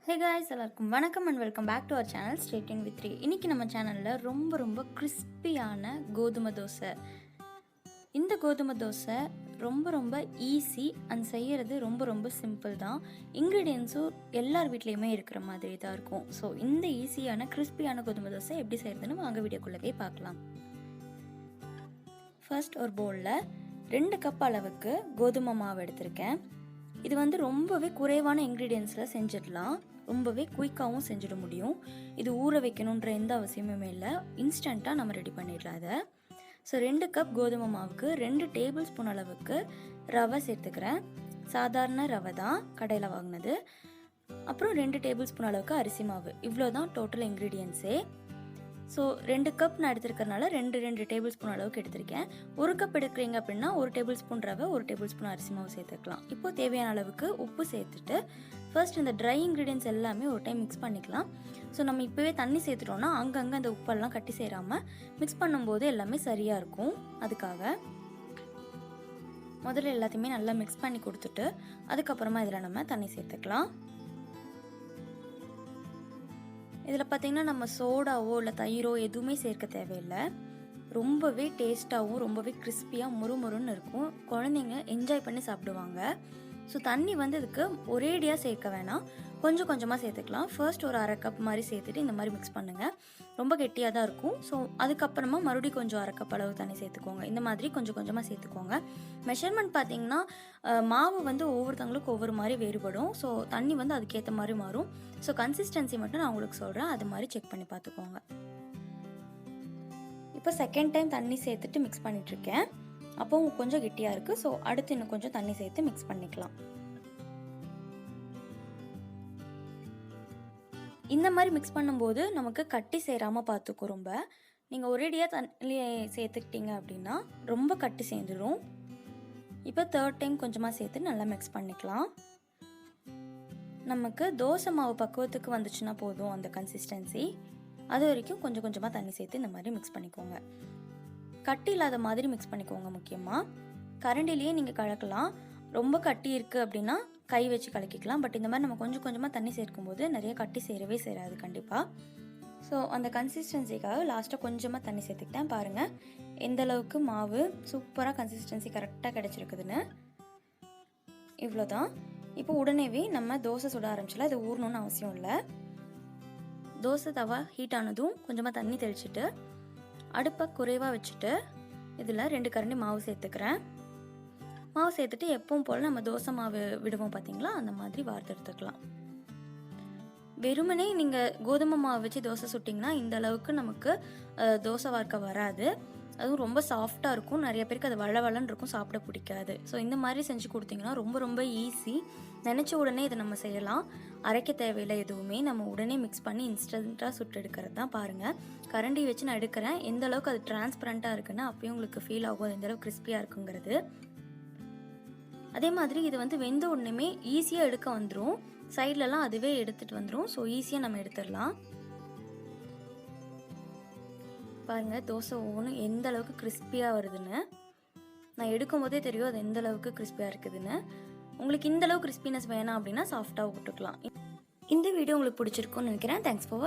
Hey guys, எல்லாருக்கும் வணக்கம் and welcome back to our channel Straight in with 3. இன்னைக்கு நம்ம சேனல்ல ரொம்ப கிறிஸ்பியான கோதுமை தோசை. இந்த கோதுமை தோசை ரொம்ப ஈஸி and செய்யறது ரொம்ப சிம்பிள் தான். இன்கிரிடியன்ஸும் எல்லார் வீட்லயுமே இருக்கிற மாதிரி தான் இருக்கும். ஸோ இந்த ஈஸியான கிறிஸ்பியான கோதுமை தோசை எப்படி செய்யறதுன்னு வாங்க வீடியோக்குள்ள போய் பார்க்கலாம். ஃபர்ஸ்ட் ஒரு பவுல்ல 2 கப் அளவுக்கு கோதுமை மாவு எடுத்திருக்கேன். இது ரொம்பவே குறைவான இன்கிரிடியன்ஸில் செஞ்சிடலாம், ரொம்பவே குயிக்காகவும் செஞ்சிட முடியும். இது ஊற வைக்கணுன்ற எந்த அவசியமுமே இல்லை, இன்ஸ்டண்ட்டாக நம்ம ரெடி பண்ணிடலாம் அதை. ஸோ 2 கப் கோதுமை மாவுக்கு 2 டேபிள் ஸ்பூன் அளவுக்கு ரவை சேர்த்துக்கிறேன். சாதாரண ரவை தான், கடையில் வாங்கினது. அப்புறம் 2 டேபிள் ஸ்பூன் அளவுக்கு அரிசி மாவு. இவ்வளோ தான் டோட்டல் இன்க்ரீடியன்ஸே. ஸோ 2 கப் நான் எடுத்துருக்கறனால 2 டேபிள் ஸ்பூன் அளவுக்கு எடுத்திருக்கேன். 1 கப் எடுக்கிறீங்க அப்படின்னா 1 டேபிள் ஸ்பூன் ரவை, 1 டேபிள் ஸ்பூன் அரிசி மாவு சேர்த்துக்கலாம். இப்போ தேவையான அளவுக்கு உப்பு சேர்த்துட்டு ஃபர்ஸ்ட் இந்த ட்ரை இன்க்ரீடியன்ஸ் எல்லாமே ஒரு டைம் மிக்ஸ் பண்ணிக்கலாம். ஸோ நம்ம இப்போவே தண்ணி சேர்த்துட்டோம்னா அங்கங்கே அந்த உப்பெல்லாம் கட்டி சேராமல் மிக்ஸ் பண்ணும்போது எல்லாமே சரியாக இருக்கும். அதுக்காக முதல்ல எல்லாத்தையுமே நல்லா மிக்ஸ் பண்ணி கொடுத்துட்டு அதுக்கப்புறமா இதில் நம்ம தண்ணி சேர்த்துக்கலாம். இதில் பார்த்திங்கன்னா நம்ம சோடாவோ இல்லை தயிரோ எதுவுமே சேர்க்க தேவையில்லை. ரொம்பவே டேஸ்ட்டாகவும் ரொம்பவே கிறிஸ்பியாக முறுமுறுன்னு இருக்கும். குழந்தைங்க என்ஜாய் பண்ணி சாப்பிடுவாங்க. ஸோ தண்ணி இதுக்கு ஒரேடியாக சேர்க்க வேணாம், கொஞ்சமாக சேர்த்துக்கலாம். ஃபர்ஸ்ட் ஒரு அரை கப் மாதிரி சேர்த்துட்டு இந்த மாதிரி மிக்ஸ் பண்ணுங்கள். ரொம்ப கெட்டியாக தான் இருக்கும். ஸோ அதுக்கப்புறமா மறுபடியும் கொஞ்சம் அரை கப் அளவு தண்ணி சேர்த்துக்கோங்க. இந்த மாதிரி கொஞ்சமாக சேர்த்துக்கோங்க. மெஷர்மெண்ட் பார்த்தீங்கன்னா மாவு ஒவ்வொருத்தவங்களுக்கு ஒவ்வொரு மாதிரி வேறுபடும். ஸோ தண்ணி அதுக்கேற்ற மாதிரி மாறும். ஸோ கன்சிஸ்டன்சி மட்டும் நான் உங்களுக்கு சொல்கிறேன், அது மாதிரி செக் பண்ணி பார்த்துக்கோங்க. இப்போ செகண்ட் டைம் தண்ணி சேர்த்துட்டு மிக்ஸ் பண்ணிகிட்ருக்கேன். அப்போ கொஞ்சம் கெட்டியாக இருக்குது. ஸோ அடுத்து இன்னும் கொஞ்சம் தண்ணி சேர்த்து மிக்ஸ் பண்ணிக்கலாம். இந்த மாதிரி மிக்ஸ் பண்ணும்போது நமக்கு கட்டி சேராமல் பார்த்துக்கும். ரொம்ப நீங்கள் ஒரேடியாக தண்ணி சேர்த்துக்கிட்டீங்க அப்படின்னா ரொம்ப கட்டி சேர்ந்துடும். இப்போ தேர்ட் டைம் கொஞ்சமாக சேர்த்து நல்லா மிக்ஸ் பண்ணிக்கலாம். நமக்கு தோசை மாவு பக்குவத்துக்கு வந்துச்சுன்னா போதும் அந்த கன்சிஸ்டன்சி. அது வரைக்கும் கொஞ்சமாக தண்ணி சேர்த்து இந்த மாதிரி மிக்ஸ் பண்ணிக்கோங்க. கட்டி இல்லாத மாதிரி மிக்ஸ் பண்ணிக்கோங்க. முக்கியமாக கரண்டிலேயே நீங்கள் கலக்கலாம். ரொம்ப கட்டி இருக்குது அப்படின்னா கை வச்சு கலக்கிக்கலாம். பட் இந்த மாதிரி நம்ம கொஞ்சமாக தண்ணி சேர்க்கும்போது நிறைய கட்டி சேரவே சேராது கண்டிப்பாக. ஸோ அந்த கன்சிஸ்டன்சிக்காக லாஸ்ட்டாக கொஞ்சமாக தண்ணி சேர்த்துக்கிட்டேன். பாருங்கள் எந்த அளவுக்கு மாவு சூப்பராக கன்சிஸ்டன்சி கரெக்டாக கிடச்சிருக்குதுன்னு. இவ்வளோதான். இப்போ உடனேவே நம்ம தோசை சுட ஆரம்பிச்சலாம். இது ஊறணும்னு அவசியம் இல்லை. தோசை தவா ஹீட் ஆனதும் கொஞ்சமாக தண்ணி தெளிச்சுட்டு அடுப்பை குறைவாக வச்சுட்டு இதில் 2 கரண்டி மாவு சேர்த்துக்கிறேன். மாவு சேர்த்துட்டு எப்பவும் போல் நம்ம தோசை மாவு விடுவோம் பார்த்தீங்களா, அந்த மாதிரி வார்த்து எடுத்துக்கலாம். வெறுமனே நீங்கள் கோதுமை மாவு வச்சு தோசை சுட்டிங்கன்னா இந்த அளவுக்கு நமக்கு தோசை வார்க்க வராது. அதுவும் ரொம்ப சாஃப்டாக இருக்கும். நிறைய பேருக்கு அது வளவளன்னு இருக்கும், சாப்பிட பிடிக்காது. ஸோ இந்த மாதிரி செஞ்சு கொடுத்தீங்கன்னா ரொம்ப ஈஸி. நினச்ச உடனே இதை நம்ம செய்யலாம். அரைக்க தேவையில்லை எதுவுமே. நம்ம உடனே மிக்ஸ் பண்ணி இன்ஸ்டண்ட்டாக சுட்டு எடுக்கிறது தான். பாருங்கள் கரண்டி வச்சு நான் எடுக்கிறேன். எந்த அளவுக்கு அது டிரான்ஸ்பரண்ட்டாக இருக்குன்னா அப்பயும் உங்களுக்கு ஃபீல் ஆகும் எந்த அளவுக்கு கிறிஸ்பியாக இருக்குங்கிறது. அதே மாதிரி இது வெந்த உடனே ஈஸியாக எடுக்க வந்துடும். சைட்லலாம் அதுவே எடுத்துகிட்டு வந்துடும். ஸோ ஈஸியாக நம்ம எடுத்துடலாம். பாருங்கள் தோசை ஒவ்வொன்றும் எந்த அளவுக்கு கிறிஸ்பியாக வருதுன்னு. நான் எடுக்கும் போதே தெரியும் அது எந்த அளவுக்கு கிறிஸ்பியாக இருக்குதுன்னு. உங்களுக்கு இந்த அளவுக்கு கிறிஸ்பினஸ் வேணாம் அப்படின்னா சாஃப்டாக விட்டுக்கலாம். இந்த வீடியோ உங்களுக்கு பிடிச்சிருக்குன்னு நினைக்கிறேன். Thanks for